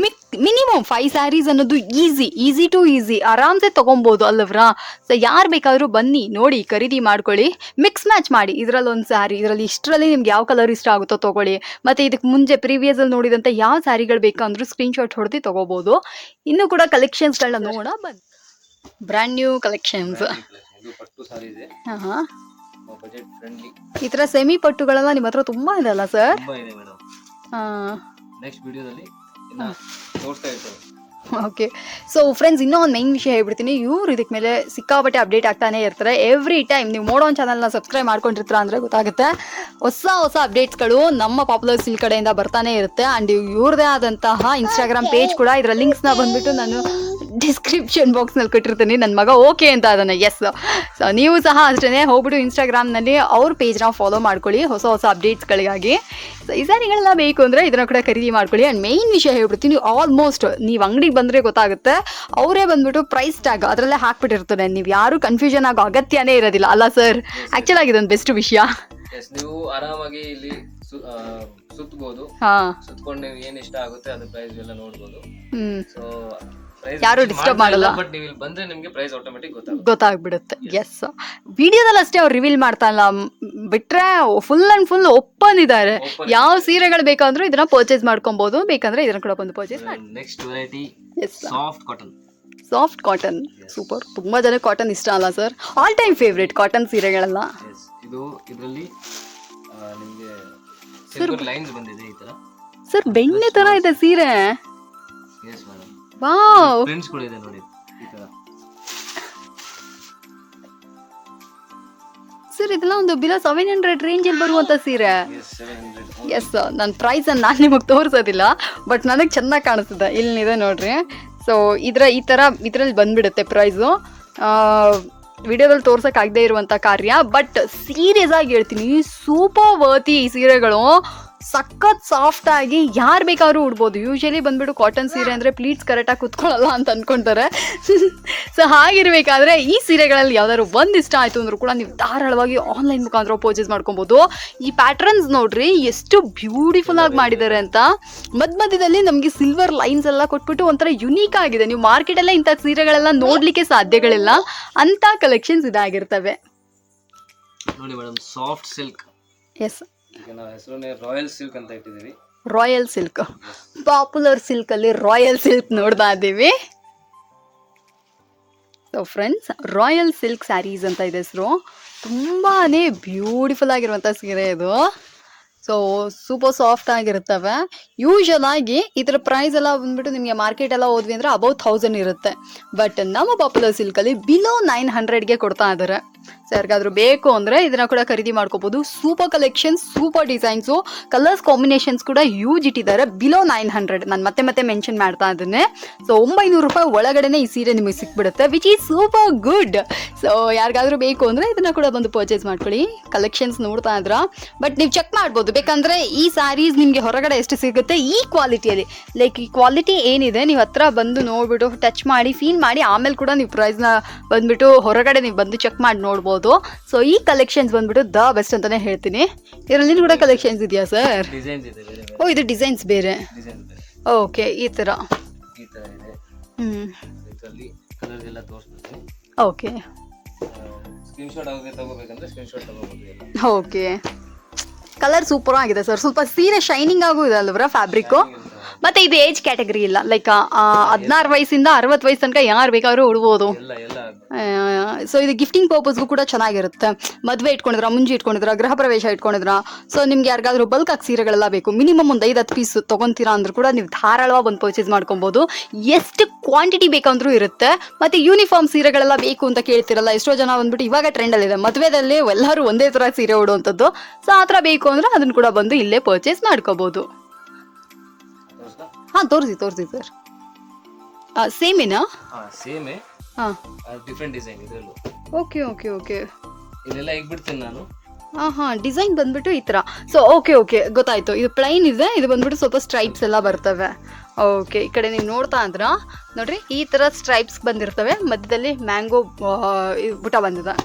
ಮಿನಿಮಮ್ 5 ಸ್ಯಾರೀಸ್ ಅನ್ನೋದು ಈಸಿ ಟು ಈಸಿ, ಆರಾಮ್ಸೆ ತೊಗೊಬೋದು ಅಲ್ಲವ್ರಾ. ಸೊ ಯಾರು ಬೇಕಾದರೂ ಬನ್ನಿ, ನೋಡಿ, ಖರೀದಿ ಮಾಡ್ಕೊಳ್ಳಿ, ಮಿಕ್ಸ್ ಮ್ಯಾಚ್ ಮಾಡಿ. ಇದರಲ್ಲಿ ಒಂದು ಸ್ಯಾರಿ, ಇದರಲ್ಲಿ ಇಷ್ಟರಲ್ಲಿ ನಿಮ್ಗೆ ಯಾವ ಕಲರ್ ಇಷ್ಟ ಆಗುತ್ತೋ ತೊಗೊಳ್ಳಿ. ಮತ್ತು ಇದಕ್ಕೆ ಮುಂಚೆ ಪ್ರೀವಿಯಸಲ್ಲಿ ನೋಡಿದಂಥ ಯಾವ ಸ್ಯಾರಿಗಳು ಬೇಕಂದ್ರೂ ಸ್ಕ್ರೀನ್ಶಾಟ್ ಹೊಡೆದು ತೊಗೋಬೋದು. ಇನ್ನೂ ಕೂಡ ಕಲೆಕ್ಷನ್ಸ್ಗಳನ್ನ ನೋಡೋಣ ಬನ್ನಿ. Brand new collections. ಇದು ಪಟ್ಟು ಸಾರಿ ಇದೆ, ಹಾಂ, ಬಜೆಟ್ ಫ್ರೆಂಡ್ಲಿ. ಈ ಥರ ಸೆಮಿ ಪಟ್ಟುಗಳೆಲ್ಲ ನಿಮ್ಮ ಹತ್ರ ತುಂಬ ಇದೆ ಅಲ್ಲ ಸರ್? ತುಂಬಾ ಇದೆ ಮೇಡಮ್. ನೆಕ್ಸ್ಟ್ ವಿಡಿಯೋದಲ್ಲಿ ಇನ್ನ ತೋರಿಸ್ತಾ ಇರ್ತಾರೆ. ಓಕೆ, ಸೊ ಫ್ರೆಂಡ್ಸ್, ಇನ್ನೂ ಒಂದು ಮೈನ್ ವಿಷಯ ಹೇಳ್ಬಿಡ್ತೀನಿ. ಇವ್ರು ಇದಕ್ಕೆ ಮೇಲೆ ಸಿಕ್ಕಾಪಟ್ಟೆ ಅಪ್ಡೇಟ್ ಆಗ್ತಾನೆ ಇರ್ತಾರೆ. ಎವ್ರಿ ಟೈಮ್ ನೀವು ಮೋಡೋನ್ ಚಾನಲ್ನ ಸಬ್ಸ್ಕ್ರೈಬ್ ಮಾಡ್ಕೊಂಡಿರ್ತೀರ ಅಂದರೆ ಗೊತ್ತಾಗುತ್ತೆ, ಹೊಸ ಹೊಸ ಅಪ್ಡೇಟ್ಸ್ಗಳು ನಮ್ಮ ಪಾಪ್ಯುಲರ್ ಸಿಲ್ಕ್ ಕಡೆಯಿಂದ ಬರ್ತಾನೆ ಇರುತ್ತೆ. ಆ್ಯಂಡ್ ಇವ್ರದೇ ಆದಂತಹ ಇನ್ಸ್ಟಾಗ್ರಾಮ್ ಪೇಜ್ ಕೂಡ, ಇದರ ಲಿಂಕ್ಸ್ನ ಬಂದುಬಿಟ್ಟು ನಾನು ಡಿಸ್ಕ್ರಿಪ್ಷನ್ ಬಾಕ್ಸ್ನಲ್ಲಿ ಕೊಟ್ಟಿರ್ತೀನಿ. ನನ್ನ ಮಗ ಓಕೆ ಅಂತ ಅದನ್ನು. ಎಸ್, ಸೊ ನೀವು ಸಹ ಅಷ್ಟೇ ಹೋಗ್ಬಿಟ್ಟು ಇನ್ಸ್ಟಾಗ್ರಾಮ್ನಲ್ಲಿ ಅವ್ರ ಪೇಜ್ನ ಫಾಲೋ ಮಾಡ್ಕೊಳ್ಳಿ ಹೊಸ ಹೊಸ ಅಪ್ಡೇಟ್ಸ್ಗಳಿಗಾಗಿ. ಸೊ ಈ ಸ್ಯಾರಿಗಳೆಲ್ಲ ಬೇಕು ಅಂದರೆ ಇದನ್ನು ಕೂಡ ಖರೀದಿ ಮಾಡ್ಕೊಳ್ಳಿ. ಆ್ಯಂಡ್ ಮೇಯ್ನ್ ವಿಷಯ ಹೇಳ್ಬಿಡ್ತೀನಿ, ಆಲ್ಮೋಸ್ಟ್ ನೀವು ಅಂಗಡಿಗೆ ಬಂದರೆ ಗೊತ್ತಾಗುತ್ತೆ, ಅವರೇ ಬಂದ್ಬಿಟ್ಟು ಪ್ರೈಸ್ ಟ್ಯಾಗ್ ಅದರಲ್ಲೇ ಹಾಕ್ಬಿಟ್ಟಿರ್ತಾರೆ. ನೀವು ಯಾರು ಕನ್ಫ್ಯೂಷನ್ ಆಗೋ ಅಗತ್ಯನೇ ಇರೋದಿಲ್ಲ ಅಲ್ಲ ಸರ್? ಆ್ಯಕ್ಚುಲಾಗಿ ಇದೊಂದು ಬೆಸ್ಟ್ ವಿಷಯ. ನೀವು ಆರಾಮಾಗಿ ಇಲ್ಲಿ ಸುತ್ತಬಹುದು. ಸುತ್ತಕೊಂಡು ನೀವು ಏನ್ ಇಷ್ಟ ಆಗುತ್ತೆ ಅದು ಪ್ರೈಸ್ ಎಲ್ಲ ನೋಡಬಹುದು. ಸೊ ಯಾರು ಡಿಸ್ಟರ್ಬ್ ಮಾಡಲ್ಲ, ಬಟ್ ನೀವು ಇಲ್ಲಿ ಬಂದ್ರೆ ನಿಮಗೆ ಪ್ರೈಸ್ ಆಟೋಮೆಟಿಕ್ ಗೊತ್ತಾಗ್ಬಿಡುತ್ತೆ. ಎಸ್, ವಿಡಿಯೋದಲ್ಲಿ ಅಷ್ಟೇ ಅವ್ರು ರಿವೀಲ್ ಮಾಡ್ತಾ ಇಲ್ಲ, ಬಿಟ್ರೆ ಫುಲ್ ಅಂಡ್ ಫುಲ್ ಓಪನ್ ಇದ್ದಾರೆ. ಯಾವ ಸೀರೆಗಳು ಬೇಕಂದ್ರೂ ಇದನ್ನ ಪರ್ಚೇಸ್ ಮಾಡ್ಕೊಬಹುದು. ಬೇಕಂದ್ರೆ ಇದನ್ನ ಕೂಡ ಬಂದು ಪರ್ಚೇಸ್ ಮಾಡಿ. Next variety soft cotton. Soft cotton super. ತುಂಬಾ ಜನ ಕಾಟನ್ ಇಷ್ಟ ಅಲ್ಲ sir? All time favourite cotton ಸೀರೆಗಳೆಲ್ಲ. ಇದು ಇದರಲ್ಲಿ ನಿಮಗೆ ಸಿಲ್ವರ್ ಲೈನ್ಸ್ ಬಂದಿದೆ ಈ ತರ. ಸರ್ ಬೆಣ್ಣೆ ತರ ಇದೆ ಸೀರೆ. ಎಸ್ ಮೇಡಂ, ವಾವ್, ಪ್ರಿಂಟ್ಸ್ ಕೂಡ ಇದೆ ನೋಡಿ ಈ ತರ. ಸರ್ ಇದೆಲ್ಲ ಒಂದು ಬಿಲೋ 700 ರೇಂಜ್ ಅಲ್ಲಿ ಬರುವಂತ ಸೀರೆ. ಎಸ್, ನನ್ನ ಪ್ರೈಸ್ ನಾನು ನಿಮಗೆ ತೋರಿಸೋದಿಲ್ಲ, ಬಟ್ ನನಗೆ ಚೆನ್ನಾಗಿ ಕಾಣಿಸ್ತದೆ. ಇಲ್ಲಿದೆ ನೋಡ್ರಿ. ಸೊ ಈ ಥರ ಇದರಲ್ಲಿ ಬಂದ್ಬಿಡುತ್ತೆ ಪ್ರೈಸು. ವಿಡಿಯೋದಲ್ಲಿ ತೋರ್ಸೋಕ್ಕಾಗದೇ ಇರುವಂಥ ಕಾರ್ಯ, ಬಟ್ ಸೀರಿಯಸ್ ಆಗಿ ಹೇಳ್ತೀನಿ, ಸೂಪರ್ ವರ್ತಿ ಈ ಸೀರೆಗಳು. ಸಖತ್ ಸಾಫ್ಟ್ ಆಗಿ ಯಾರು ಬೇಕಾದ್ರೂ ಉಡ್ಬೋದು. ಯೂಶಲಿ ಬಂದ್ಬಿಟ್ಟು ಕಾಟನ್ ಸೀರೆ ಅಂದರೆ ಪ್ಲೀಟ್ಸ್ ಕರೆಕ್ಟಾಗಿ ಕುತ್ಕೊಳ್ಳಲ್ಲ ಅಂತ ಅಂದ್ಕೊಳ್ತಾರೆ. ಸೊ ಹಾಗಿರ್ಬೇಕಾದ್ರೆ ಈ ಸೀರೆಗಳಲ್ಲಿ ಯಾವ್ದಾದ್ರು ಒಂದು ಇಷ್ಟ ಆಯಿತು ಅಂದ್ರೂ ಕೂಡ ನೀವು ಧಾರಾಳವಾಗಿ ಆನ್ಲೈನ್ ಮುಖಾಂತರ ಪರ್ಚೇಸ್ ಮಾಡ್ಕೊಬೋದು. ಈ ಪ್ಯಾಟ್ರನ್ಸ್ ನೋಡ್ರಿ ಎಷ್ಟು ಬ್ಯೂಟಿಫುಲ್ ಆಗಿ ಮಾಡಿದ್ದಾರೆ ಅಂತ. ಮಧ್ಯದಲ್ಲಿ ನಮಗೆ ಸಿಲ್ವರ್ ಲೈನ್ಸ್ ಎಲ್ಲ ಕೊಟ್ಬಿಟ್ಟು ಒಂಥರ ಯುನೀಕ್ ಆಗಿದೆ. ನೀವು ಮಾರ್ಕೆಟಲ್ಲೇ ಇಂಥ ಸೀರೆಗಳೆಲ್ಲ ನೋಡಲಿಕ್ಕೆ ಸಾಧ್ಯಗಳಿಲ್ಲ ಅಂಥ ಕಲೆಕ್ಷನ್ಸ್ ಇದಾಗಿರ್ತವೆ ನೋಡಿ ಮೇಡಮ್. Soft silk. ಎಸ್, ಈಗ ನಾವು ಹೆಸರನ್ನೇ ರಾಯಲ್ ಸಿಲ್ಕ್ ಅಂತ ಇಟ್ಟಿದ್ದೀವಿ. ರಾಯಲ್ ಸಿಲ್ಕ್, ಪಾಪ್ಯುಲರ್ ಸಿಲ್ಕಲ್ಲಿ ರಾಯಲ್ ಸಿಲ್ಕ್ ನೋಡ್ತಾ ಇದ್ದೀವಿ. So friends, royal silk sarees ಅಂತ ಇದೆ ಹೆಸರು. ತುಂಬಾ ಬ್ಯೂಟಿಫುಲ್ ಆಗಿರುವಂಥ ಸೀರೆ ಇದು. ಸೊ ಸೂಪರ್ ಸಾಫ್ಟ್ ಆಗಿರ್ತವೆ. ಯೂಶಲ್ ಆಗಿ ಇದರ ಪ್ರೈಸ್ ಎಲ್ಲ ಬಂದ್ಬಿಟ್ಟು ನಿಮಗೆ ಮಾರ್ಕೆಟ್ ಎಲ್ಲ ಹೋದ್ವಿ ಅಂದರೆ ಅಬೌವ್ 1000 ಇರುತ್ತೆ. ಬಟ್ ನಮ್ಮ ಪಾಪ್ಯುಲರ್ ಸಿಲ್ಕಲ್ಲಿ ಬಿಲೋ 900ಗೆ ಕೊಡ್ತಾ ಇದ್ದಾರೆ. ಸೊ ಯಾರಿಗಾದ್ರೂ ಬೇಕು ಅಂದರೆ ಇದನ್ನ ಕೂಡ ಖರೀದಿ ಮಾಡ್ಕೋಬೋದು. Super collections, super designs, colours combinations ಕೂಡ ಯೂಜ್ ಇಟ್ಟಿದ್ದಾರೆ. ಬಿಲೋ 900 ನಾನು ಮತ್ತೆ ಮೆನ್ಷನ್ ಮಾಡ್ತಾ ಇದ್ದೇನೆ. ಸೊ 900 ರೂಪಾಯಿ ಒಳಗಡೆನೆ ಈ ಸೀರೆ ನಿಮಗೆ ಸಿಕ್ಬಿಡುತ್ತೆ, which is super good. So ಯಾರಿಗಾದ್ರೂ ಬೇಕು ಅಂದರೆ ಇದನ್ನ ಕೂಡ ಬಂದು ಪರ್ಚೇಸ್ ಮಾಡ್ಕೊಳ್ಳಿ. ಕಲೆಕ್ಷನ್ಸ್ ನೋಡ್ತಾ ಇದ್ರ, ಬಟ್ ನೀವು ಚೆಕ್ ಮಾಡ್ಬೋದು. ಬೇಕಂದ್ರೆ ಈ ಸ್ಯಾರೀಸ್ ನಿಮಗೆ ಹೊರಗಡೆ ಎಷ್ಟು ಸಿಗುತ್ತೆ ಈ ಕ್ವಾಲಿಟಿಯಲ್ಲಿ, ಲೈಕ್ ಈ ಕ್ವಾಲಿಟಿ ಏನಿದೆ ನೀವು ಹತ್ರ ಬಂದು ನೋಡ್ಬಿಟ್ಟು ಟಚ್ ಮಾಡಿ ಫೀಲ್ ಮಾಡಿ ಆಮೇಲೆ ಕೂಡ ನೀವು ಪ್ರೈಸ್ನ ಬಂದ್ಬಿಟ್ಟು ಹೊರಗಡೆ ನೀವು ಬಂದು ಚೆಕ್ ಮಾಡಿ ನೋಡ್ಬೋದು. ಸೊ ಈ ಕಲೆಕ್ಷನ್ಸ್ ಬಂದ್ಬಿಟ್ಟು ದ ಬೆಸ್ಟ್ ಅಂತಾನೆ ಹೇಳ್ತೀನಿ. ಇದರಲ್ಲಿ ಕೂಡ ಕಲೆಕ್ಷನ್ಸ್ ಇದೆಯಾ ಸರ್? ಡಿಸೈನ್ಸ್ ಇದೆ ಬೇರೆ. ಓ, ಇದು ಡಿಸೈನ್ಸ್ ಬೇರೆ. ಓಕೆ, ಈ ಥರ ಇದೆ. ಇದರಲ್ಲಿ ಕಲರ್ಸ್ ಎಲ್ಲ ತೋರಿಸ್ತೀನಿ. ಓಕೆ, ಸ್ಕ್ರೀನ್ಶಾಟ್ ತಗೋಬೇಕಂದ್ರೆ ಸ್ಕ್ರೀನ್ಶಾಟ್ ತಗೋಬಹುದು. ಓಕೆ, ಕಲರ್ ಸೂಪರ್ ಆಗಿದೆ ಸರ್. ಸ್ವಲ್ಪ ಸೀರೆ ಶೈನಿಂಗ್ ಆಗು ಇದೆ ಅಲ್ವರ ಫ್ಯಾಬ್ರಿಕ್ಕು. ಮತ್ತೆ ಇದು ಏಜ್ ಕ್ಯಾಟಗರಿ ಇಲ್ಲ, ಲೈಕ್ 16 ವಯಸ್ಸಿಂದ 60 ವಯಸ್ಸು ತನಕ ಯಾರು ಬೇಕಾದ್ರೂ ಉಡ್ಬೋದು. ಸೊ ಇದು ಗಿಫ್ಟಿಂಗ್ ಪರ್ಪಸ್ಗೂ ಕೂಡ ಚೆನ್ನಾಗಿರುತ್ತೆ. ಮದುವೆ ಇಟ್ಕೊಂಡಿದ್ರ, ಮುಂಜಿ ಇಟ್ಕೊಂಡಿದ್ರ, ಗೃಹ ಪ್ರವೇಶ ಇಟ್ಕೊಂಡಿದ್ರ, ಸೊ ನಿಮ್ಗೆ ಯಾರಿಗಾದ್ರೂ ಬಲ್ಕ್ ಆಗಿ ಸೀರೆಗಳೆಲ್ಲ ಬೇಕು, ಮಿನಿಮಮ್ ಒಂದು 5-10 ಪೀಸ್ ತೊಗೊಂತೀರಾ ಅಂದ್ರೂ ಕೂಡ ನೀವು ಧಾರಾಳವಾಗಿ ಬಂದು ಪರ್ಚೇಸ್ ಮಾಡ್ಕೊಬೋದು. ಎಷ್ಟು ಕ್ವಾಂಟಿಟಿ ಬೇಕಂದ್ರೂ ಇರುತ್ತೆ. ಮತ್ತೆ ಯೂನಿಫಾರ್ಮ್ ಸೀರೆಗಳೆಲ್ಲ ಬೇಕು ಅಂತ ಕೇಳ್ತಿರಲ್ಲ, ಎಷ್ಟೋ ಜನ ಬಂದ್ಬಿಟ್ಟು ಇವಾಗ ಟ್ರೆಂಡಲ್ಲಿದೆ ಮದುವೆದಲ್ಲಿ ಎಲ್ಲರೂ ಒಂದೇ ಥರ ಸೀರೆ ಉಡುವಂಥದ್ದು. ಸೊ ಆ ಥರ ಬೇಕು ಅಂದ್ರೆ ಅದನ್ನು ಕೂಡ ಬಂದು ಇಲ್ಲೇ ಪರ್ಚೇಸ್ ಮಾಡ್ಕೋಬೋದು. ಹಾಂ, ತೋರಿಸಿ ಸರ್. ಸೇಮೇನಾ? ಸೇಮೇ, ಹಾಂ, ಡಿಫರೆಂಟ್ ಡಿಸೈನ್ ಇದರಲ್ಲೂ. ಓಕೆ. ಇದೆಲ್ಲ ಹೇಗೆ ಬಿಡ್ತೀನಿ ನಾನು. ಹಾಂ, ಡಿಸೈನ್ ಬಂದ್ಬಿಟ್ಟು ಈ ಥರ. ಸೊ ಓಕೆ, ಗೊತ್ತಾಯ್ತು. ಇದು ಪ್ಲೈನ್ ಇದೆ, ಇದು ಬಂದ್ಬಿಟ್ಟು ಸ್ವಲ್ಪ ಸ್ಟ್ರೈಪ್ಸ್ ಎಲ್ಲ ಬರ್ತವೆ. ಓಕೆ, ಈ ಕಡೆ ನೀವು ನೋಡ್ತಾ ಇದ್ರ ನೋಡ್ರಿ, ಈ ಥರ ಸ್ಟ್ರೈಪ್ಸ್ ಬಂದಿರ್ತವೆ, ಮಧ್ಯದಲ್ಲಿ ಮ್ಯಾಂಗೋ ಬುಟ್ಟ ಬಂದಿದೆ.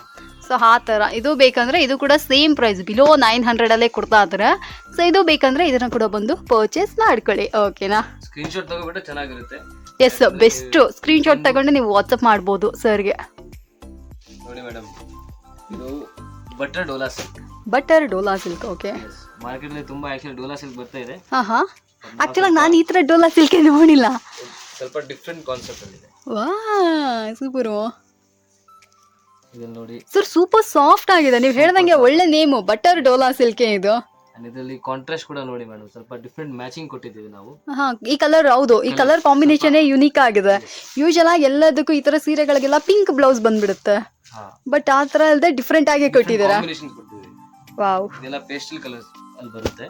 ಸೊ ಆ ಥರ ಇದು ಬೇಕಂದ್ರೆ ಇದು ಕೂಡ ಸೇಮ್ ಪ್ರೈಸ್ ಬಿಲೋ 900 ಕೊಡ್ತಾ ಇದ್ದಾರೆ. ಸೊ ಇದು ಬೇಕಂದ್ರೆ ಇದನ್ನ ಕೂಡ ಬಂದು ಪರ್ಚೇಸ್ ಮಾಡ್ಕೊಳ್ಳಿ. ಓಕೆನಾ? ಸ್ಕ್ರೀನ್ಶಾಟ್ ತಗೋಬಿಟ್ಟು ಚೆನ್ನಾಗಿರುತ್ತೆ. S, best. ಸ್ಕ್ರೀನ್ಶಾಟ್ ತಗೊಂಡು ನೀವು ವಾಟ್ಸಪ್ ಮಾಡ್ಬೋದು ಸರ್ಗೆ. ನೋಡಿ ಮೇಡಮ್, ಇದು butter Dhola silk. Okay, market ಅಲ್ಲಿ ತುಂಬಾ ಆಕ್ಚುಲಿ ಡೋಲಾ ಸಿಲ್ಕ್ ಬರ್ತಾ ಇದೆ. ಹಾಂ, ಆಕ್ಚುಲಿ ನಾನು ಈ ಥರ ಡೋಲಾ ಸಿಲ್ಕ್ ನೋಡಿಲ್ಲ. ಸ್ವಲ್ಪ ಡಿಫ್ರೆಂಟ್ ಕಾನ್ಸೆಪ್ಟ್ ಅಲ್ಲಿ ಇದೆ. ವಾ, ಸೂಪರ್. ಇದನ್ನ ನೋಡಿ ಸರ್, ಸೂಪರ್ ಸಾಫ್ಟ್ ಆಗಿದೆ. ನೀವು ಹೇಳ್ದಂಗೆ ಒಳ್ಳೆ ನೇಮು, ಬಟರ್ ಡೋಲಾ ಸಿಲ್ಕ್ ಇದು. ಇದರಲ್ಲಿ ಕಾಂಟ್ರಾಸ್ಟ್ ಕೂಡ ನೋಡಿ ಮೇಡಮ್, ಸ್ವಲ್ಪ ಡಿಫ್ರೆಂಟ್ ಮ್ಯಾಚಿಂಗ್ ಕೊಟ್ಟಿದ್ದೀವಿ ನಾವು. ಈ ಕಲರ್ ಹೌದು, ಈ ಕಲರ್ ಕಾಂಬಿನೇಷನ್ ಯುನೀಕ್ ಆಗಿದೆ. ಯೂಶಲ್ ಆಗಿ ಎಲ್ಲದಕ್ಕೂ ಈ ತರ ಸೀರೆಗಳಿಗೆಲ್ಲ ಪಿಂಕ್ ಬ್ಲೌಸ್ ಬಂದ್ಬಿಡುತ್ತೆ, ಬಟ್ ಆ ತರ ಅಲ್ಲದೆ ಡಿಫ್ರೆಂಟ್ ಆಗಿ ಕೊಟ್ಟಿದ್ದೀರಾ. ವಾವ್, ಇದೆಲ್ಲ ಪೇಸ್ಟಲ್ ಕಲರ್ಸ್ ಅಲ್ಲಿ ಬರುತ್ತೆ.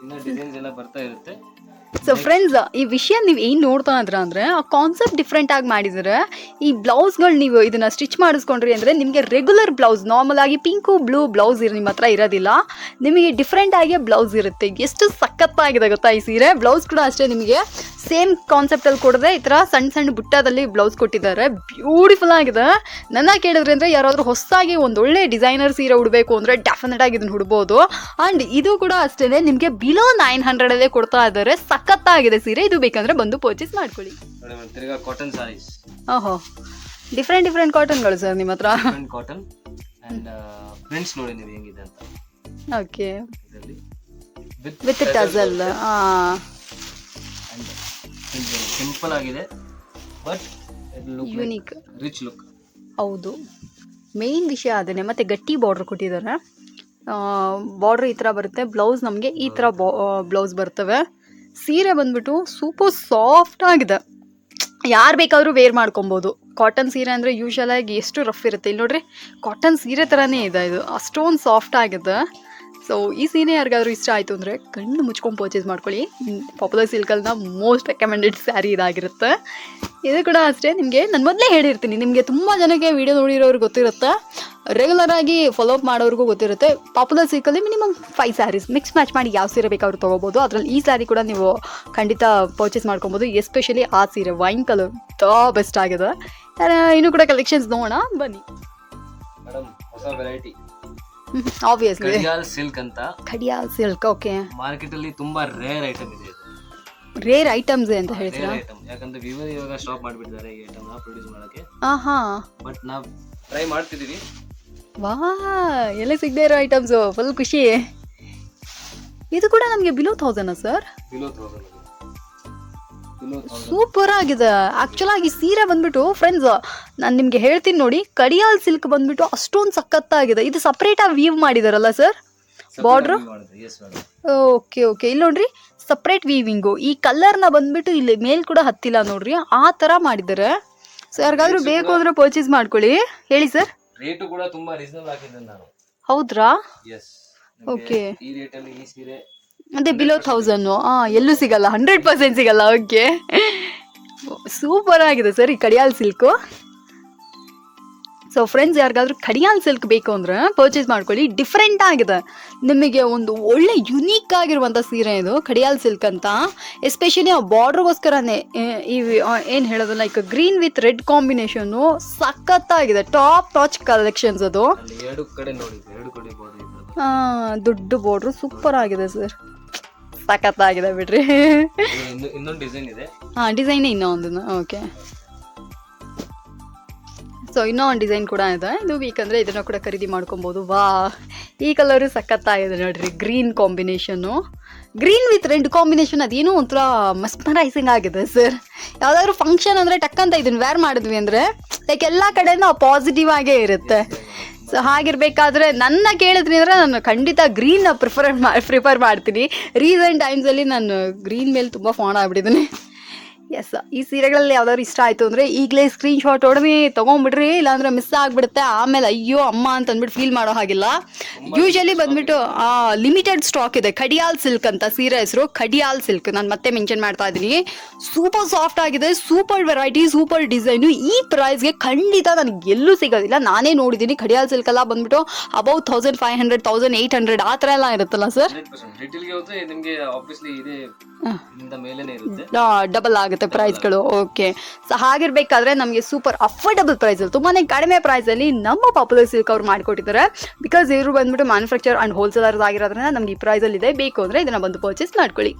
ಇನ್ನ ಡಿಸೈನ್ಸ್ ಎಲ್ಲ ಬರ್ತಾ ಇರುತ್ತೆ. ಸೊ ಫ್ರೆಂಡ್ಸ್, ಈ ವಿಷಯ ನೀವು ಏನು ನೋಡ್ತಾ ಇದ್ರ ಅಂದರೆ ಆ ಕಾನ್ಸೆಪ್ಟ್ ಡಿಫ್ರೆಂಟ್ ಆಗಿ ಮಾಡಿದರೆ ಈ ಬ್ಲೌಸ್ಗಳು ನೀವು ಇದನ್ನು ಸ್ಟಿಚ್ ಮಾಡಿಸ್ಕೊಂಡ್ರಿ ಅಂದರೆ ನಿಮಗೆ ರೆಗ್ಯುಲರ್ ಬ್ಲೌಸ್, ನಾರ್ಮಲ್ ಆಗಿ ಪಿಂಕು ಬ್ಲೂ ಬ್ಲೌಸ್ ನಿಮ್ಮ ಹತ್ರ ಇರೋದಿಲ್ಲ, ನಿಮಗೆ ಡಿಫ್ರೆಂಟ್ ಆಗಿ ಬ್ಲೌಸ್ ಇರುತ್ತೆ. ಎಷ್ಟು ಸಖತ್ತಾಗಿದೆ ಗೊತ್ತಾ ಈ ಸೀರೆ. ಬ್ಲೌಸ್ ಕೂಡ ಅಷ್ಟೇ ನಿಮಗೆ ಸೇಮ್ ಕಾನ್ಸೆಪ್ಟಲ್ಲಿ ಕೊಡದೆ ಈ ಥರ ಸಣ್ಣ ಬುಟ್ಟದಲ್ಲಿ ಬ್ಲೌಸ್ ಕೊಟ್ಟಿದ್ದಾರೆ. ಬ್ಯೂಟಿಫುಲ್ ಆಗಿದೆ. ನನ್ನ ಕೇಳಿದ್ರೆ ಅಂದರೆ ಯಾರಾದರೂ ಹೊಸದಾಗಿ ಒಂದೊಳ್ಳೆ ಡಿಸೈನರ್ ಸೀರೆ ಉಡಬೇಕು ಅಂದರೆ ಡೆಫಿನೆಟ್ ಆಗಿ ಇದನ್ನು ಉಡ್ಬೋದು. ಆ್ಯಂಡ್ ಇದು ಕೂಡ ಅಷ್ಟೇ ನಿಮಗೆ ಬಿಲೋ 900 ಕೊಡ್ತಾ ಇದ್ದಾರೆ. ಸಖತ್ತಾಗಿದೆ ಸೀರೆ. ಇದು ಬೇಕಂದ್ರೆ ಬಂದು ಪರ್ಚೇಸ್ ಮಾಡ್ಕೊಳ್ಳಿ. ಕಾಟನ್ ಸಾರೀಸ್. ಓಹೋ, ಡಿಫ್ರೆಂಟ್ ಕಾಟನ್ಗಳು ಸರ್ ನಿಮ್ಮ ಹತ್ರ. ಕಾಟನ್ ಅಂಡ್ ಪ್ರಿಂಟ್ಸ್ ನೋಡಿ ನೀವು ಹೆಂಗಿದೆ ಅಂತ. Okay, with tassel. ಸಿಂಪಲ್ ಆಗಿದೆ ಬಟ್ ಯುನೀಕ್, ರಿಚ್ ಲುಕ್. ಹೌದು, ಮೇನ್ ವಿಷಯ ಅದನ್ನೇ. ಮತ್ತೆ ಗಟ್ಟಿ ಬಾರ್ಡರ್ ಕೊಟ್ಟಿದ್ದಾರೆ. ಬಾರ್ಡರ್ ಈ ಥರ ಬರುತ್ತೆ. ಬ್ಲೌಸ್ ನಮಗೆ ಈ ಥರ ಬ್ಲೌಸ್ ಬರ್ತವೆ. ಸೀರೆ ಬಂದ್ಬಿಟ್ಟು ಸೂಪರ್ ಸಾಫ್ಟ್ ಆಗಿದೆ. ಯಾರು ಬೇಕಾದರೂ ವೇರ್ ಮಾಡ್ಕೊಬೋದು. ಕಾಟನ್ ಸೀರೆ ಅಂದರೆ ಯೂಶಲ್ ಆಗಿ ಎಷ್ಟು ರಫ್ ಇರುತ್ತೆ. ಇಲ್ಲಿ ನೋಡ್ರಿ, ಕಾಟನ್ ಸೀರೆ ಥರನೇ ಇದೆ ಇದು, ಅಷ್ಟೊಂದು ಸಾಫ್ಟ್ ಆಗಿದೆ. ಸೊ ಈ ಸೀರೆ ಯಾರಿಗಾದ್ರೂ ಇಷ್ಟ ಆಯಿತು ಅಂದರೆ ಕಣ್ಣು ಮುಚ್ಕೊಂಡು ಪರ್ಚೇಸ್ ಮಾಡ್ಕೊಳ್ಳಿ. ಪಾಪ್ಯುಲರ್ ಸಿಲ್ಕಲ್ನ ಮೋಸ್ಟ್ ರೆಕಮೆಂಡೆಡ್ ಸ್ಯಾರಿ ಇದಾಗಿರುತ್ತೆ. ಇದು ಕೂಡ ಅಷ್ಟೇ, ನಿಮಗೆ ನಾನು ಮೊದಲೇ ಹೇಳಿರ್ತೀನಿ, ನಿಮಗೆ ತುಂಬ ಜನಕ್ಕೆ ವಿಡಿಯೋ ನೋಡಿರೋರು ಗೊತ್ತಿರುತ್ತೆ, ರೆಗ್ಯುಲರ್ ಆಗಿ ಫಾಲೋ ಅಪ್ ಮಾಡೋರಿಗೂ ಗೊತ್ತಿರುತ್ತೆ. ಪಾಪ್ಯುಲರ್ ಸಿಲ್ಕಲ್ಲಿ ಮಿನಿಮಮ್ 5 ಸ್ಯಾರೀಸ್ ಮಿಕ್ಸ್ ಮ್ಯಾಚ್ ಮಾಡಿ ಯಾವ ಸೀರೆ ಬೇಕಾದ್ರೂ ತೊಗೋಬೋದು. ಅದರಲ್ಲಿ ಈ ಸ್ಯಾರಿ ಕೂಡ ನೀವು ಖಂಡಿತ ಪರ್ಚೇಸ್ ಮಾಡ್ಕೊಬೋದು. ಎಸ್ಪೆಷಲಿ ಆ ಸೀರೆ ವೈನ್ ಕಲರ್ ಬೆಸ್ಟ್ ಆಗಿದೆ. ಇನ್ನೂ ಕೂಡ ಕಲೆಕ್ಷನ್ಸ್ ನೋಡೋಣ ಬನ್ನಿ. ಮೇಡಮ್ ಹೊಸ ವೆರೈಟಿ ಆಬ್ವಿಯಸ್ಲಿ ಕಡಿಯಾಲ್ ಸಿಲ್ಕ್ ಅಂತ. ಖಡಿಯಾಲ್ ಸಿಲ್ಕ್, ಓಕೆ. ಮಾರ್ಕೆಟ್ ಅಲ್ಲಿ ತುಂಬಾ ರೇರ್ ಐಟಮ್ ಇದೆ ಇದು. ರೇರ್ ಐಟಮ್ಸ್ ಅಂತ ಹೇಳ್ತೀರಾ? ರೇರ್ ಐಟಮ್, ಯಾಕಂದ್ರೆ ವಿವೋ ಇವಾಗ ಸ್ಟಾಪ್ ಮಾಡಿಬಿಟ್ಟಿದ್ದಾರೆ ಈ ಐಟಮ್ ನ ಪ್ರೊಡ್ಯೂಸ್ ಮಾಡಕ್ಕೆ. ಹಾ ಬಟ್ ನಾವು ಟ್ರೈ ಮಾಡ್ತಿದೀವಿ. ವಾ, ಎಲ್ಲ ಸಿಗದೇ ಇರೋ ಐಟಮ್ಸು, ಫುಲ್ ಖುಷಿ. ಇದು ಕೂಡ ನಮಗೆ ಬಿಲೋ 1000 ಸರ್? ಬಿಲೋ 1000. ಸೂಪರ್ ಆಗಿದೆ. ಆಕ್ಚುಲ್ ಆಗಿ ಸೀರೆ ಬಂದ್ಬಿಟ್ಟು ಫ್ರೆಂಡ್ಸ್ ನಾನು ನಿಮ್ಗೆ ಹೇಳ್ತೀನಿ ನೋಡಿ, ಕಡಿಯಾಲ್ ಸಿಲ್ಕ್ ಬಂದ್ಬಿಟ್ಟು ಅಷ್ಟೊಂದು ಸಖತ್ತಾಗಿದೆ. ಇದು ಸಪ್ರೇಟ್ ಆಗಿ ವೀವ್ ಮಾಡಿದಾರಲ್ಲ ಸರ್ ಬಾರ್ಡ್ರು? ಓಕೆ ಓಕೆ, ಇಲ್ಲಿ ನೋಡ್ರಿ ಸಪ್ರೇಟ್ ವೀವಿಂಗು. ಈ ಕಲರ್ನ ಬಂದ್ಬಿಟ್ಟು ಇಲ್ಲಿ ಮೇಲ್ ಕೂಡ ಹತ್ತಿಲ್ಲ ನೋಡ್ರಿ, ಆ ಥರ ಮಾಡಿದ್ದಾರೆ. ಸೊ ಯಾರಿಗಾದ್ರೂ ಬೇಕು ಅಂದ್ರೆ ಪರ್ಚೇಸ್ ಮಾಡ್ಕೊಳ್ಳಿ. ಹೇಳಿ ಸರ್. ರೇಟು ಕೂಡ ತುಂಬಾ ರೀಸನಬಲ್ ಹಾಕಿದ್ದೆ ನಾನು. ಹೌದ್ರಾ? ಎಸ್. ಓಕೆ. ಈ ರೇಟ್ ಅಲ್ಲಿ ಈ ಸೀರೆ ಅದೇ ಬಿಲೋ 1000 ಎಲ್ಲೂ ಸಿಗಲ್ಲ, 100% ಸಿಗಲ್ಲ. ಓಕೆ, ಸೂಪರ್ ಆಗಿದೆ ಸರ್ ಈ ಕಡಿಯಾಲ್ ಸಿಲ್ಕು. ಸೊ ಫ್ರೆಂಡ್ಸ್, ಯಾರಿಗಾದ್ರೂ ಕಡಿಯಾಲ್ ಸಿಲ್ಕ್ ಬೇಕು ಅಂದರೆ ಪರ್ಚೇಸ್ ಮಾಡ್ಕೊಳ್ಳಿ. ಡಿಫ್ರೆಂಟ್ ಆಗಿದೆ, ನಿಮಗೆ ಒಂದು ಒಳ್ಳೆ ಯುನೀಕ್ ಆಗಿರುವಂಥ ಸೀರೆ ಇದು ಕಡಿಯಾಲ್ ಸಿಲ್ಕ್ ಅಂತ. ಎಸ್ಪೆಷಲಿ ಆ ಬಾರ್ಡ್ರಿಗೋಸ್ಕರನೇ ಈ ಏನು ಹೇಳೋದು, like green with red combination ಸಖತ್ತಾಗಿದೆ. ಟಾಪ್ ಟಾಚ್ ಕಲೆಕ್ಷನ್ಸ್ ಅದು. ಎರಡು ಕಡೆ ನೋಡಿ, ಎರಡು ಕಡೆ ಬಾರ್ಡರ್ ಇದೆ. ದೊಡ್ಡ ಬಾರ್ಡ್ರು ಸೂಪರ್ ಆಗಿದೆ ಸರ್, ಸಖತ್ತಾಗಿದೆ ಬಿಡ್ರಿ. ಇನ್ನೊಂದು ಡಿಸೈನ್ ಇದೆ. ಡಿಸೈನ್ ಇನ್ನೊಂದು. ಓಕೆ, ಸೊ ಇನ್ನೂ ಒಂದು ಡಿಸೈನ್ ಕೂಡ ಇದೆ. ಇದು ಬೇಕಂದರೆ ಇದನ್ನು ಕೂಡ ಖರೀದಿ ಮಾಡ್ಕೊಬೋದು. ವಾ, ಈ ಕಲರು ಸಖತ್ತಾಗಿದೆ ನೋಡ್ರಿ, green combination, green with red combination. ಅದೇನೋ ಒಂಥರ ಮಸ್ಮರೈಸಿಂಗ್ ಆಗಿದೆ ಸರ್. ಯಾವುದಾದ್ರು ಫಂಕ್ಷನ್ ಅಂದರೆ ಟಕ್ಕಂತ ಇದನ್ನು ವೇರ್ ಮಾಡಿದ್ವಿ ಅಂದರೆ ಲೈಕ್ ಎಲ್ಲ ಕಡೆನೂ ಪಾಸಿಟಿವ್ ಆಗೇ ಇರುತ್ತೆ. ಸೊ ಹಾಗಿರ್ಬೇಕಾದ್ರೆ ನನ್ನ ಕೇಳಿದ್ರಿ ಅಂದರೆ ನಾನು ಖಂಡಿತ ಗ್ರೀನ್ನ ಪ್ರಿಫರ್ ಮಾಡ್ತೀನಿ. ರೀಸೆಂಟ್ ಟೈಮ್ಸಲ್ಲಿ ನಾನು ಗ್ರೀನ್ ಮೇಲೆ ತುಂಬ ಫಾನ್ ಆಗಿಬಿಟ್ಟಿದ್ದೀನಿ. ಎಸ್, ಈ ಸೀರೆಗಳಲ್ಲಿ ಯಾವ್ದಾದ್ರು ಇಷ್ಟ ಆಯಿತು ಅಂದರೆ ಈಗಲೇ ಸ್ಕ್ರೀನ್ಶಾಟ್ ಹೊಡೆದು ತೊಗೊಂಬಿಡ್ರಿ, ಇಲ್ಲಾಂದರೆ ಮಿಸ್ ಆಗಿಬಿಡುತ್ತೆ. ಆಮೇಲೆ ಅಯ್ಯೋ ಅಮ್ಮ ಅಂತ ಅಂದ್ಬಿಟ್ಟು ಫೀಲ್ ಮಾಡೋ ಹಾಗಿಲ್ಲ. ಯೂಶಲಿ ಬಂದ್ಬಿಟ್ಟು ಲಿಮಿಟೆಡ್ ಸ್ಟಾಕ್ ಇದೆ. ಖಡಿಯಾಲ್ ಸಿಲ್ಕ್ ಅಂತ ಸೀರೆ ಹೆಸರು, ಖಡಿಯಾಲ್ ಸಿಲ್ಕ್. ನಾನು ಮತ್ತೆ ಮೆನ್ಷನ್ ಮಾಡ್ತಾ ಇದ್ದೀನಿ. ಸೂಪರ್ ಸಾಫ್ಟ್ ಆಗಿದೆ, ಸೂಪರ್ ವೆರೈಟಿ, ಸೂಪರ್ ಡಿಸೈನು. ಈ ಪ್ರೈಸ್ಗೆ ಖಂಡಿತ ನನಗೆ ಎಲ್ಲೂ ಸಿಗೋದಿಲ್ಲ. ನಾನೇ ನೋಡಿದ್ದೀನಿ ಖಡಿಯಾಲ್ ಸಿಲ್ಕ್ ಎಲ್ಲ ಬಂದ್ಬಿಟ್ಟು ಅಬೌವ್ 1500, 1800 ಆ ಥರ ಎಲ್ಲ ಇರುತ್ತಲ್ಲ ಸರ್? ರಿಟೇಲ್ಗೆ ಹೋದ್ರೆ ನಿಮಗೆ ಆಬ್ವಿಯಸ್ಲಿ ಇದೆ ಮೇಲೇನೆ ಇರುತ್ತೆ, ಡಬಲ್ ಆಗುತ್ತೆ ಪ್ರೈಸ್ಗಳು. ಓಕೆ, ಸೊ ಹಾಗಿರ್ಬೇಕಾದ್ರೆ ನಮಗೆ ಸೂಪರ್ ಅಫೋರ್ಡಬಲ್ ಪ್ರೈಸಲ್ಲಿ, ತುಂಬಾ ಕಡಿಮೆ ಪ್ರೈಸಲ್ಲಿ ನಮ್ಮ ಪಾಪ್ಯುಲರ್ ಸಿಲ್ಕ್ ಅವ್ರು ಮಾಡಿಕೊಟ್ಟಿದ್ದಾರೆ. ಬಿಕಾಸ್ ಇವರು ಬಂದ್ಬಿಟ್ಟು ಮ್ಯಾನುಫ್ಯಾಕ್ಚರ್ ಆ್ಯಂಡ್ ಹೋಲ್ಸೇಲರ್ಸ್ ಆಗಿರೋದ್ರಿಂದ ನಮ್ಗೆ ಈ ಪ್ರೈಸಲ್ಲಿ ಇದೆ. ಬೇಕು ಅಂದರೆ ಇದನ್ನು ಬಂದು ಪರ್ಚೇಸ್ ಮಾಡ್ಕೊಳ್ಳಿ.